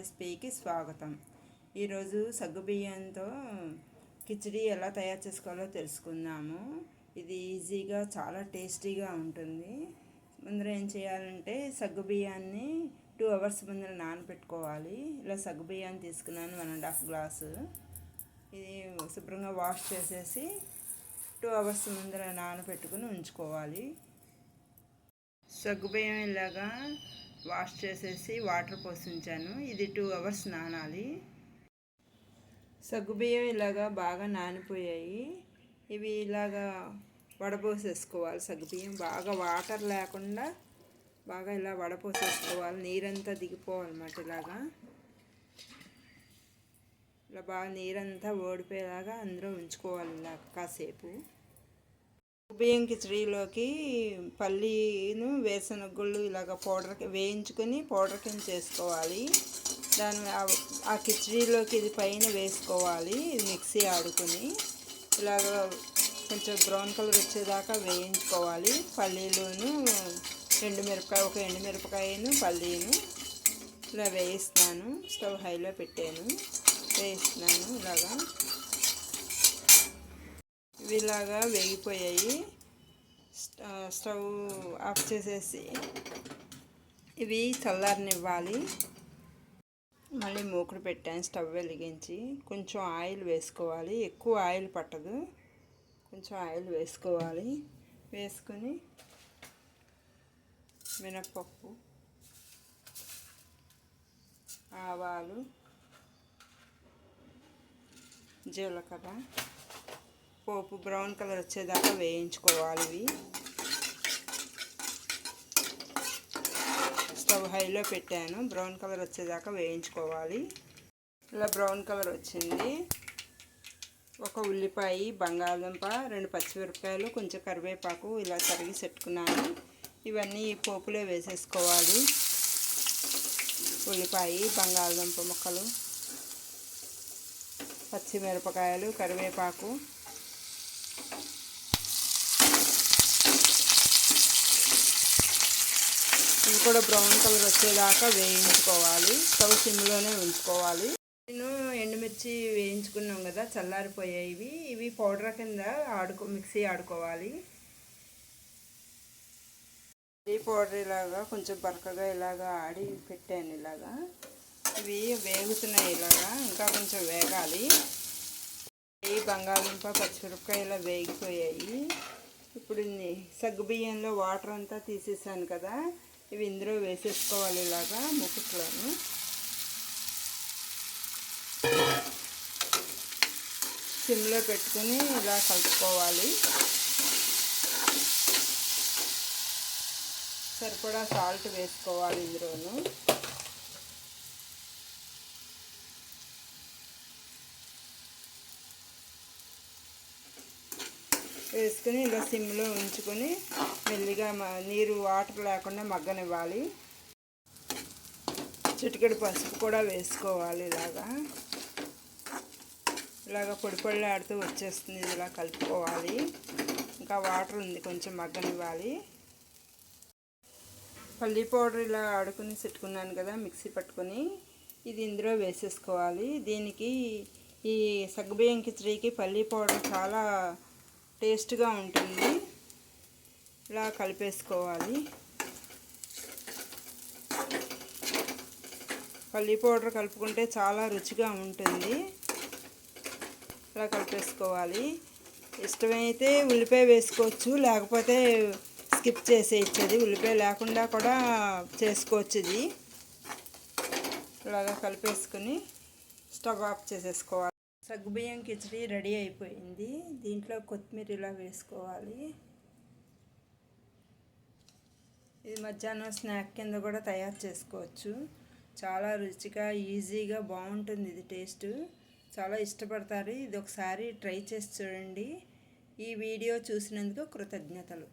రెసిపీకి స్వాగతం. ఈరోజు సగ్గుబియ్యంతో కిచిడి ఎలా తయారు చేసుకోవాలో తెలుసుకుందాము. ఇది ఈజీగా చాలా టేస్టీగా ఉంటుంది. ముందర ఏం చేయాలంటే సగ్గుబియ్యాన్ని 2 అవర్స్ ముందర నానబెట్టుకోవాలి. ఇలా సగ్గుబియ్యాన్ని తీసుకున్నాను 1.5 గ్లాసు. ఇది శుభ్రంగా వాష్ చేసేసి 2 అవర్స్ ముందర నానబెట్టుకుని ఉంచుకోవాలి. సగ్గుబియ్యం ఇలాగా వాష్ చేసేసి వాటర్ పోసి ఉంచాను. ఇది 2 అవర్స్ నానాలి. సగ్గుబియ్యం ఇలాగా బాగా నానిపోయాయి. ఇవి ఇలాగా వడపోసేసుకోవాలి. సగ్గుబియ్యం బాగా వాటర్ లేకుండా బాగా ఇలా వడపోసేసుకోవాలి. నీరంతా దిగిపోవాలన్నమాట. ఇలా బాగా నీరంతా ఓడిపోయేలాగా అందులో ఉంచుకోవాలి ఇలా కాసేపు. బియ్యం కిచడీలోకి పల్లీను వేరుశనగ గుళ్ళు ఇలాగ పౌడర్ వేయించుకొని పౌడర్ కింద చేసుకోవాలి. ఆ కిచడీలోకి ఇది పైన వేసుకోవాలి. ఇది మిక్సీ ఆడుకొని ఇలాగ కొంచెం బ్రౌన్ కలర్ వచ్చేదాకా వేయించుకోవాలి. పల్లీలును ఒక ఎండుమిరపకాయను పల్లీను ఇలా వేయిస్తున్నాను. స్టవ్ హైలో పెట్టాను, వేయిస్తున్నాను. ఇలాగా వేగిపోయాయి. స్టవ్ ఆఫ్ చేసేసి ఇవి చల్లారనివ్వాలి. మళ్ళీ మూకుడు పెట్టాను స్టవ్ వెలిగించి. కొంచెం ఆయిల్ వేసుకోవాలి. ఎక్కువ ఆయిల్ పట్టదు, కొంచెం ఆయిల్ వేసుకోవాలి. వేసుకొని మినప్పప్పు, ఆవాలు, జీలకర్ర, పోపు బ్రౌన్ కలర్ వచ్చేదాకా వేయించుకోవాలి. ఇవి స్టవ్ హైలో పెట్టాను. బ్రౌన్ కలర్ వచ్చేదాకా వేయించుకోవాలి. ఇలా బ్రౌన్ కలర్ వచ్చింది. ఒక ఉల్లిపాయ, బంగాళదుంప, 2 పచ్చిమిరపకాయలు, కొంచెం కరివేపాకు ఇలా తరిగి పెట్టుకున్నాను. ఇవన్నీ పోపులో వేసేసుకోవాలి. ఉల్లిపాయ, బంగాళదుంప ముక్కలు, పచ్చిమిరపకాయలు, కరివేపాకు, ఇవి కూడా బ్రౌన్ కలర్ వచ్చేదాకా వేయించుకోవాలి. స్టవ్ సిమ్లోనే ఉంచుకోవాలి. నేను ఎండుమిర్చి వేయించుకున్నాం కదా, చల్లారిపోయాయి. ఇవి పౌడర్ కింద మిక్సీ ఆడుకోవాలి. ఈ పౌడర్ ఇలాగా కొంచెం బరకగా ఇలాగా ఆడి పెట్టాను. ఇవి వేగుతున్నాయి. ఇంకా కొంచెం వేగాలి. ఈ బంగాళదుంప, పచ్చిమిరపకాయ ఇలా వేగిపోయాయి. ఇప్పుడు సగ్గుబియ్యంలో వాటర్ అంతా తీసేసాను కదా, ఇవి ఇందులో వేసేసుకోవాలి. ముక్కుట్లోను సిమ్లో పెట్టుకుని ఇలా కలుపుకోవాలి. సరిపడా సాల్ట్ వేసుకోవాలి ఇందులోను. వేసుకుని ఇలా సిమ్లో ఉంచుకొని మెల్లిగా నీరు వాటర్ లేకుండా మగ్గనివ్వాలి. చిటికెడు పసుపు కూడా వేసుకోవాలి. ఇలాగా పొడి పొడిలాడుతూ వచ్చేస్తుంది. ఇలా కలుపుకోవాలి. ఇంకా వాటర్ ఉంది, కొంచెం మగ్గనివ్వాలి. పల్లీ పౌడర్ ఇలా ఆడుకుని పెట్టుకున్నాను కదా, మిక్సీ పట్టుకొని ఇది ఇందులో వేసేసుకోవాలి. దీనికి ఈ సగ్గుబియ్యం కిచడీకి పల్లీ పౌడర్ చాలా టేస్ట్గా ఉంటుంది. ఇలా కలిపేసుకోవాలి. పల్లీ పౌడర్ కలుపుకుంటే చాలా రుచిగా ఉంటుంది. ఇలా కలిపేసుకోవాలి. ఇష్టమైతే ఉల్లిపాయ వేసుకోవచ్చు, లేకపోతే స్కిప్ చేసేయచ్చు. ఉల్లిపాయ లేకుండా కూడా చేసుకోవచ్చు. ఇది ఇలాగా కలిపేసుకుని స్టవ్ ఆఫ్ చేసేసుకోవాలి. సగ్గుబియ్యం కిచడీ రెడీ అయిపోయింది. దీంట్లో కొత్తిమీర ఇలా వేసుకోవాలి. ఇది మధ్యాహ్నం స్నాక్ కింద కూడా తయారు చేసుకోవచ్చు. చాలా రుచిగా, ఈజీగా బాగుంటుంది. ఇది టేస్ట్ చాలా ఇష్టపడతారు. ఇది ఒకసారి ట్రై చేసి చూడండి. ఈ వీడియో చూసినందుకు కృతజ్ఞతలు.